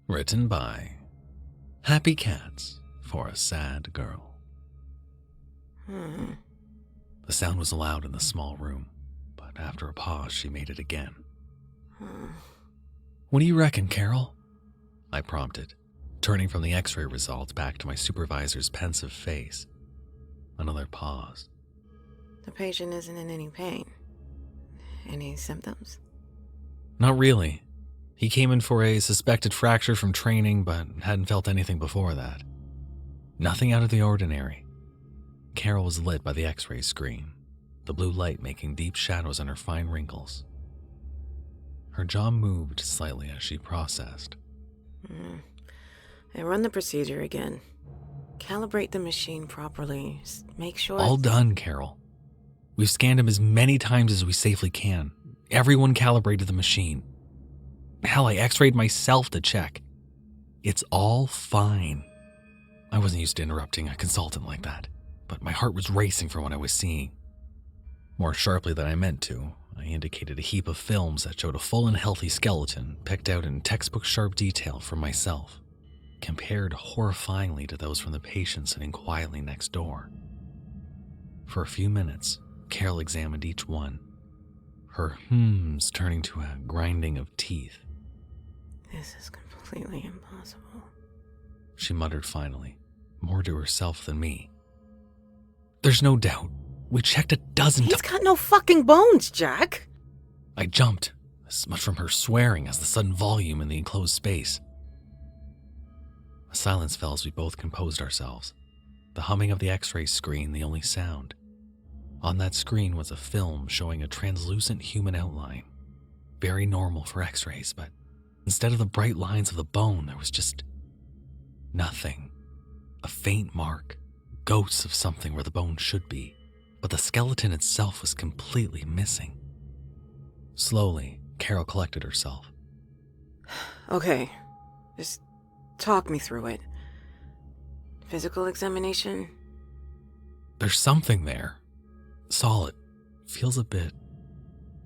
Written by Happy Cats for a Sad Girl. The sound was loud in the small room, but after a pause, she made it again. What do you reckon, Carol? I prompted, turning from the x-ray results back to my supervisor's pensive face. Another pause. The patient isn't in any pain. Any symptoms? Not really. He came in for a suspected fracture from training, but hadn't felt anything before that. Nothing out of the ordinary. Carol was lit by the x-ray screen, the blue light making deep shadows on her fine wrinkles. Her jaw moved slightly as she processed. I run the procedure again. Calibrate the machine properly. Make sure... All done, Carol. We've scanned him as many times as we safely can. Everyone calibrated the machine. Hell, I x-rayed myself to check. It's all fine. I wasn't used to interrupting a consultant like that, but my heart was racing for what I was seeing. More sharply than I meant to, I indicated a heap of films that showed a full and healthy skeleton picked out in textbook sharp detail for myself, compared horrifyingly to those from the patient sitting quietly next door. For a few minutes, Carol examined each one, her hmms turning to a grinding of teeth. This is completely impossible, she muttered finally, more to herself than me. There's no doubt. We checked a dozen times. He's got no fucking bones, Jack! I jumped, as much from her swearing as the sudden volume in the enclosed space. A silence fell as we both composed ourselves, the humming of the x-ray screen the only sound. On that screen was a film showing a translucent human outline, very normal for x-rays, but instead of the bright lines of the bone, there was just nothing. A faint mark, ghosts of something where the bone should be, but the skeleton itself was completely missing. Slowly, Carol collected herself. Okay, just talk me through it. Physical examination? There's something there. Solid. Feels a bit...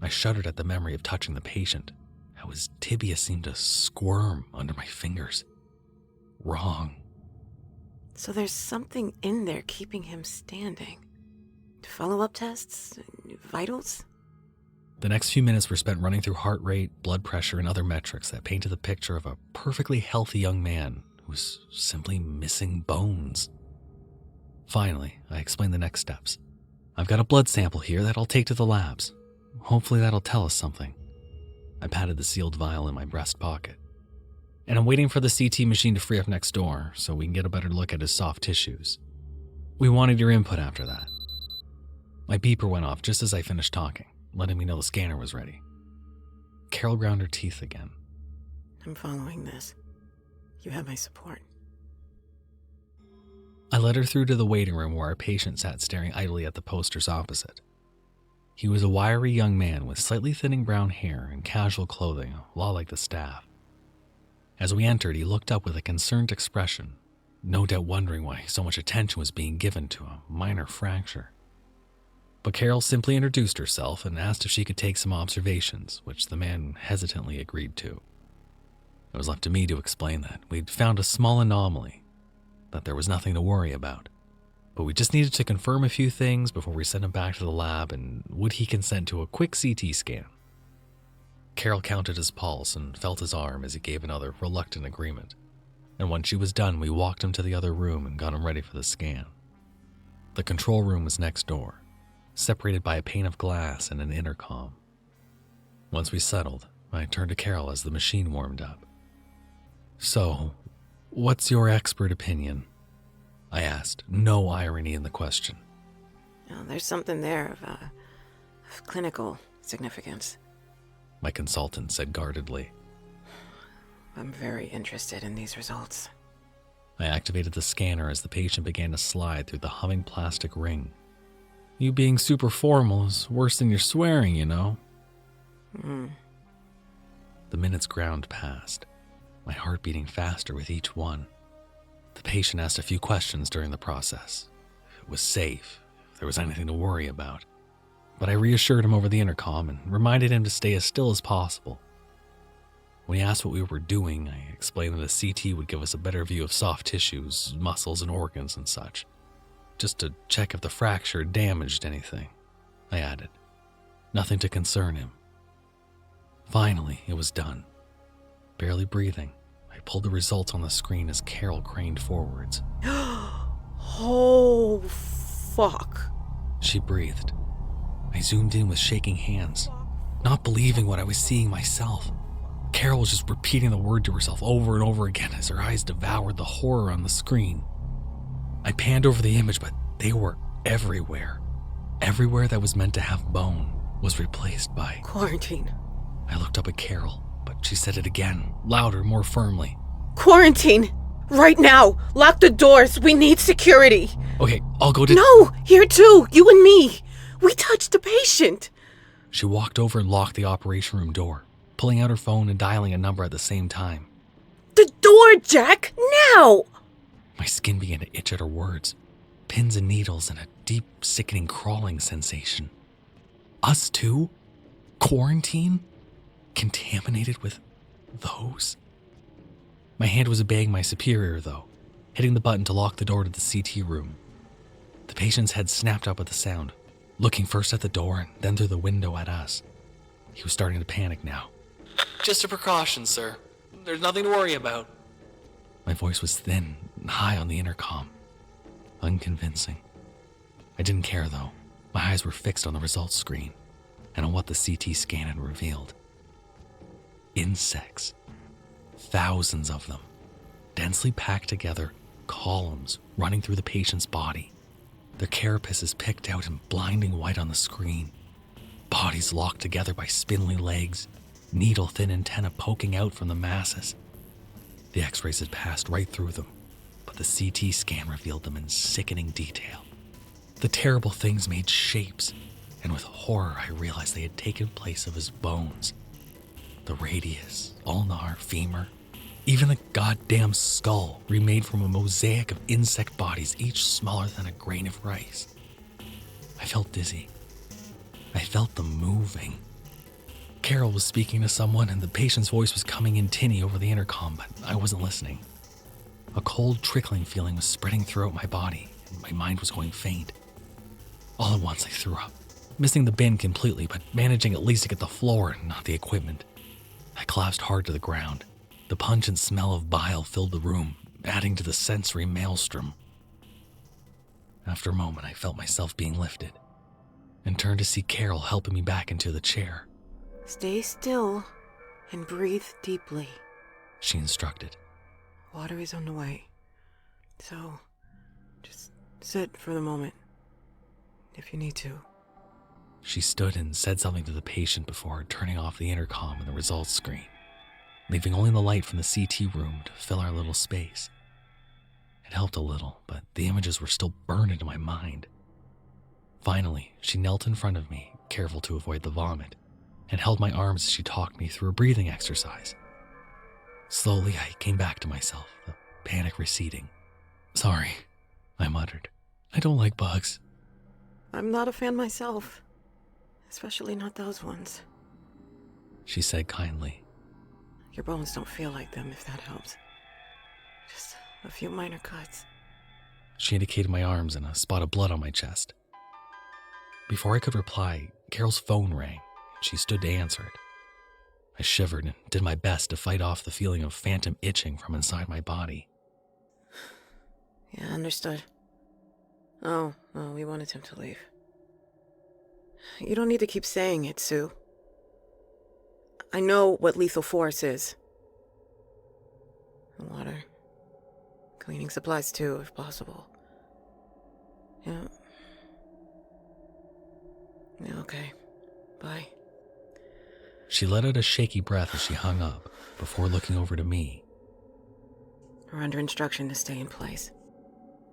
I shuddered at the memory of touching the patient, how his tibia seemed to squirm under my fingers. Wrong. So there's something in there keeping him standing. Follow-up tests? Vitals? The next few minutes were spent running through heart rate, blood pressure, and other metrics that painted the picture of a perfectly healthy young man who was simply missing bones. Finally, I explained the next steps. I've got a blood sample here that I'll take to the labs. Hopefully that'll tell us something. I patted the sealed vial in my breast pocket. And I'm waiting for the CT machine to free up next door so we can get a better look at his soft tissues. We wanted your input after that. My beeper went off just as I finished talking, letting me know the scanner was ready. Carol ground her teeth again. I'm following this. You have my support. I led her through to the waiting room where our patient sat staring idly at the posters opposite. He was a wiry young man with slightly thinning brown hair and casual clothing, a lot like the staff. As we entered, he looked up with a concerned expression, no doubt wondering why so much attention was being given to a minor fracture. But Carol simply introduced herself and asked if she could take some observations, which the man hesitantly agreed to. It was left to me to explain that we'd found a small anomaly, that there was nothing to worry about, but we just needed to confirm a few things before we sent him back to the lab, and would he consent to a quick CT scan? Carol counted his pulse and felt his arm as he gave another reluctant agreement, and when she was done, we walked him to the other room and got him ready for the scan. The control room was next door, separated by a pane of glass and an intercom. Once we settled, I turned to Carol as the machine warmed up. So, what's your expert opinion? I asked, no irony in the question. Oh, there's something there of clinical significance. My consultant said guardedly. I'm very interested in these results. I activated the scanner as the patient began to slide through the humming plastic ring. You being super formal is worse than your swearing, you know. The minutes ground past, my heart beating faster with each one. The patient asked a few questions during the process. If it was safe, if there was anything to worry about. But I reassured him over the intercom and reminded him to stay as still as possible. When he asked what we were doing, I explained that a CT would give us a better view of soft tissues, muscles, and organs and such. Just to check if the fracture damaged anything, I added. Nothing to concern him. Finally, it was done. Barely breathing, I pulled the results on the screen as Carol craned forwards. Oh, fuck. She breathed. I zoomed in with shaking hands, not believing what I was seeing myself. Carol was just repeating the word to herself over and over again as her eyes devoured the horror on the screen. I panned over the image, but they were everywhere. Everywhere that was meant to have bone was replaced by... Quarantine. I looked up at Carol, but she said it again, louder, more firmly. Quarantine! Right now! Lock the doors! We need security! Okay, I'll go to... No! Here too! You and me! We touched the patient! She walked over and locked the operation room door, pulling out her phone and dialing a number at the same time. The door, Jack! Now! My skin began to itch at her words. Pins and needles and a deep, sickening crawling sensation. Us too? Quarantine? Contaminated with those? My hand was obeying my superior, though, hitting the button to lock the door to the CT room. The patient's head snapped up at the sound, looking first at the door and then through the window at us. He was starting to panic now. Just a precaution, sir. There's nothing to worry about. My voice was thin and high on the intercom. Unconvincing. I didn't care, though. My eyes were fixed on the results screen and on what the CT scan had revealed. Insects. Thousands of them. Densely packed together, columns running through the patient's body. Their carapaces picked out in blinding white on the screen. Bodies locked together by spindly legs, needle-thin antennae poking out from the masses. The x-rays had passed right through them, but the CT scan revealed them in sickening detail. The terrible things made shapes, and with horror I realized they had taken place of his bones. The radius, ulnar, femur, even the goddamn skull remade from a mosaic of insect bodies, each smaller than a grain of rice. I felt dizzy. I felt them moving. Carol was speaking to someone and the patient's voice was coming in tinny over the intercom, but I wasn't listening. A cold, trickling feeling was spreading throughout my body, and my mind was going faint. All at once I threw up, missing the bin completely, but managing at least to get the floor and not the equipment. I collapsed hard to the ground. The pungent smell of bile filled the room, adding to the sensory maelstrom. After a moment, I felt myself being lifted and turned to see Carol helping me back into the chair. Stay still and breathe deeply, She instructed. Water is on the way. So, just sit for the moment, if you need to. She stood and said something to the patient before turning off the intercom and the results screen, leaving only the light from the CT room to fill our little space. It helped a little, but the images were still burned into my mind. Finally, she knelt in front of me, careful to avoid the vomit, and held my arms as she talked me through a breathing exercise. Slowly, I came back to myself, the panic receding. Sorry, I muttered. I don't like bugs. I'm not a fan myself. Especially not those ones. She said kindly. Your bones don't feel like them, if that helps. Just a few minor cuts. She indicated my arms and a spot of blood on my chest. Before I could reply, Carol's phone rang, and she stood to answer it. I shivered and did my best to fight off the feeling of phantom itching from inside my body. Yeah, understood. Oh, well, we wanted him to leave. You don't need to keep saying it, Sue. I know what lethal force is. Water. Cleaning supplies too, if possible. Yeah. Yeah, okay. Bye. She let out a shaky breath as she hung up, before looking over to me. We're under instruction to stay in place.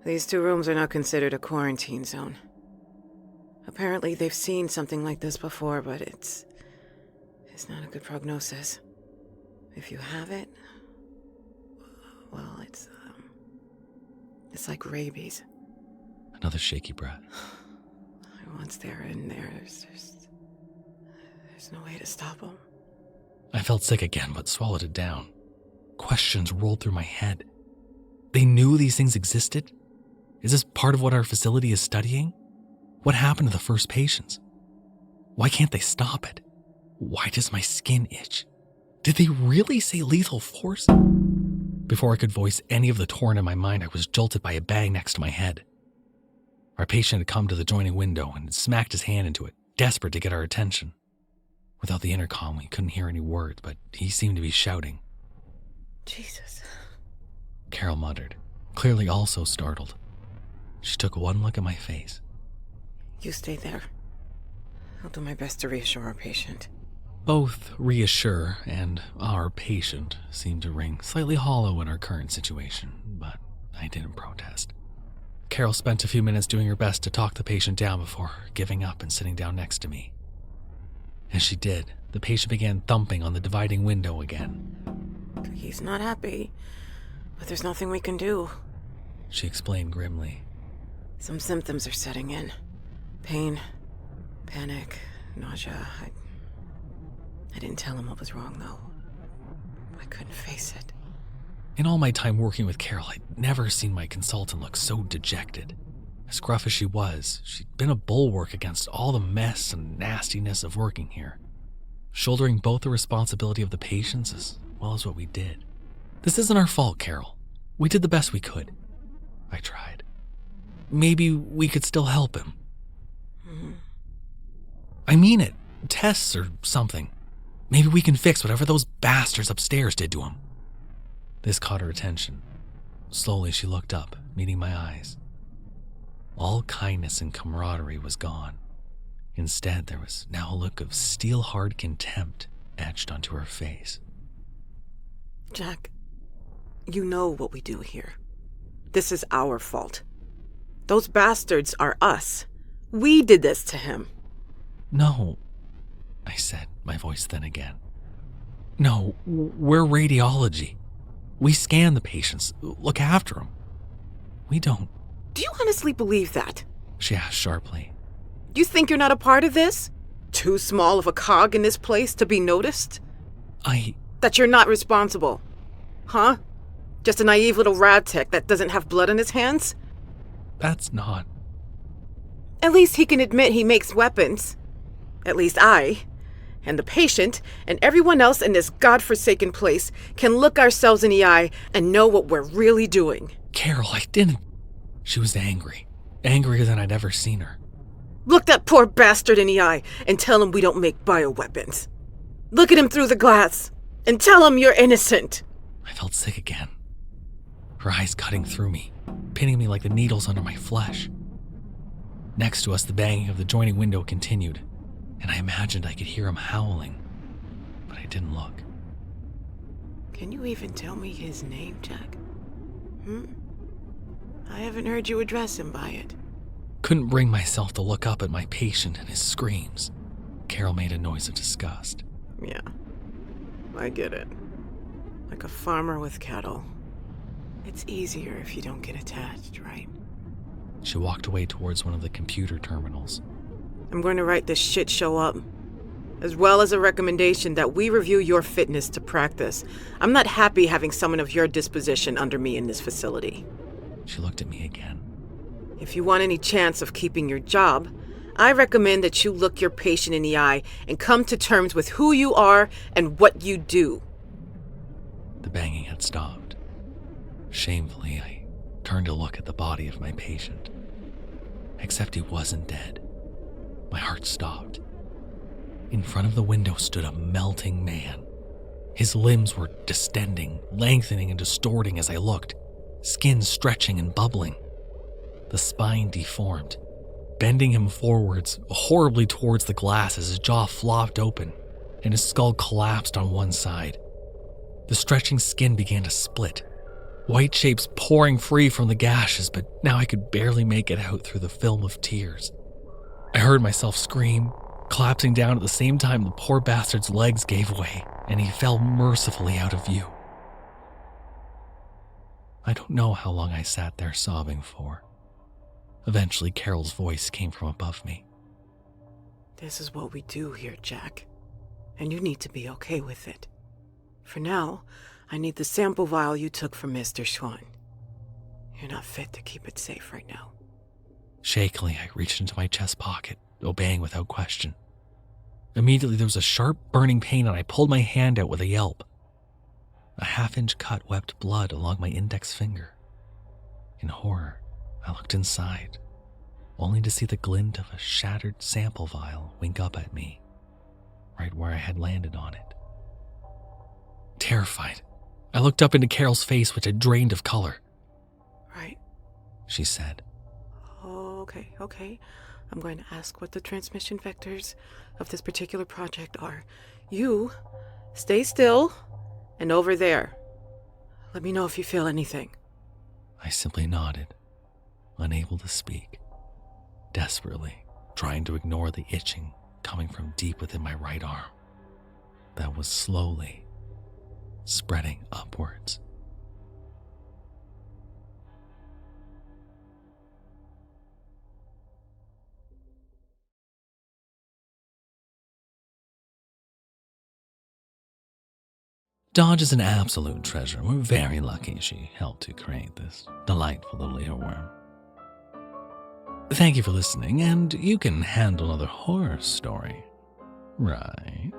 These 2 rooms are now considered a quarantine zone. Apparently they've seen something like this before, but it's not a good prognosis. If you have it, well, it's like rabies. Another shaky breath. Once they're in there, there's no way to stop them. I felt sick again, but swallowed it down. Questions rolled through my head. They knew these things existed? Is this part of what our facility is studying? What happened to the first patients? Why can't they stop it? Why does my skin itch? Did they really say lethal force? Before I could voice any of the torrent in my mind, I was jolted by a bang next to my head. Our patient had come to the adjoining window and had smacked his hand into it, desperate to get our attention. Without the intercom, we couldn't hear any words, but he seemed to be shouting. Jesus. Carol muttered, clearly also startled. She took one look at my face. You stay there. I'll do my best to reassure our patient. Both reassure and our patient seemed to ring slightly hollow in our current situation, but I didn't protest. Carol spent a few minutes doing her best to talk the patient down before giving up and sitting down next to me. As she did, the patient began thumping on the dividing window again. He's not happy, but there's nothing we can do. She explained grimly. Some symptoms are setting in. Pain, panic, nausea. I didn't tell him what was wrong, though. I couldn't face it. In all my time working with Carol, I'd never seen my consultant look so dejected. As gruff as she was, she'd been a bulwark against all the mess and nastiness of working here, shouldering both the responsibility of the patients as well as what we did. This isn't our fault, Carol. We did the best we could. I tried. Maybe we could still help him. Mm-hmm. I mean it. Tests or something. Maybe we can fix whatever those bastards upstairs did to him. This caught her attention. Slowly she looked up, meeting my eyes. All kindness and camaraderie was gone. Instead, there was now a look of steel-hard contempt etched onto her face. Jack, you know what we do here. This is our fault. Those bastards are us. We did this to him. No, I said, my voice thin again. No, we're radiology. We scan the patients, look after them. We don't. Do you honestly believe that? She asked sharply. You think you're not a part of this? Too small of a cog in this place to be noticed? That you're not responsible? Huh? Just a naive little rad tech that doesn't have blood on his hands? That's not. At least he can admit he makes weapons. At least I, and the patient, and everyone else in this godforsaken place can look ourselves in the eye and know what we're really doing. Carol, I didn't. She was angry. Angrier than I'd ever seen her. Look that poor bastard in the eye and tell him we don't make bioweapons. Look at him through the glass and tell him you're innocent. I felt sick again. Her eyes cutting through me, pinning me like the needles under my flesh. Next to us, the banging of the joining window continued, and I imagined I could hear him howling, but I didn't look. Can you even tell me his name, Jack? I haven't heard you address him by it. Couldn't bring myself to look up at my patient and his screams. Carol made a noise of disgust. Yeah, I get it. Like a farmer with cattle. It's easier if you don't get attached, right? She walked away towards one of the computer terminals. I'm going to write this shit show up, as well as a recommendation that we review your fitness to practice. I'm not happy having someone of your disposition under me in this facility. She looked at me again. If you want any chance of keeping your job, I recommend that you look your patient in the eye and come to terms with who you are and what you do. The banging had stopped. Shamefully, I turned to look at the body of my patient. Except he wasn't dead. My heart stopped. In front of the window stood a melting man. His limbs were distending, lengthening and distorting as I looked, skin stretching and bubbling. The spine deformed, bending him forwards, horribly towards the glass as his jaw flopped open and his skull collapsed on one side. The stretching skin began to split, white shapes pouring free from the gashes, but now I could barely make it out through the film of tears. I heard myself scream, collapsing down at the same time the poor bastard's legs gave way and he fell mercifully out of view. I don't know how long I sat there sobbing for. Eventually, Carol's voice came from above me. This is what we do here, Jack. and you need to be okay with it. For now, I need the sample vial you took from Mr. Schwann. You're not fit to keep it safe right now. Shakily, I reached into my chest pocket, obeying without question. Immediately, there was a sharp, burning pain, and I pulled my hand out with a yelp. A half-inch cut wept blood along my index finger. In horror, I looked inside, only to see the glint of a shattered sample vial wink up at me, right where I had landed on it. Terrified, I looked up into Carol's face, which had drained of color. Right. She said. Oh, okay. I'm going to ask what the transmission vectors of this particular project are. You, stay still, and over there. Let me know if you feel anything. I simply nodded, unable to speak, desperately trying to ignore the itching coming from deep within my right arm that was slowly spreading upwards. Dodge is an absolute treasure. We're very lucky she helped to create this delightful little earworm. Thank you for listening, and you can handle another horror story, right?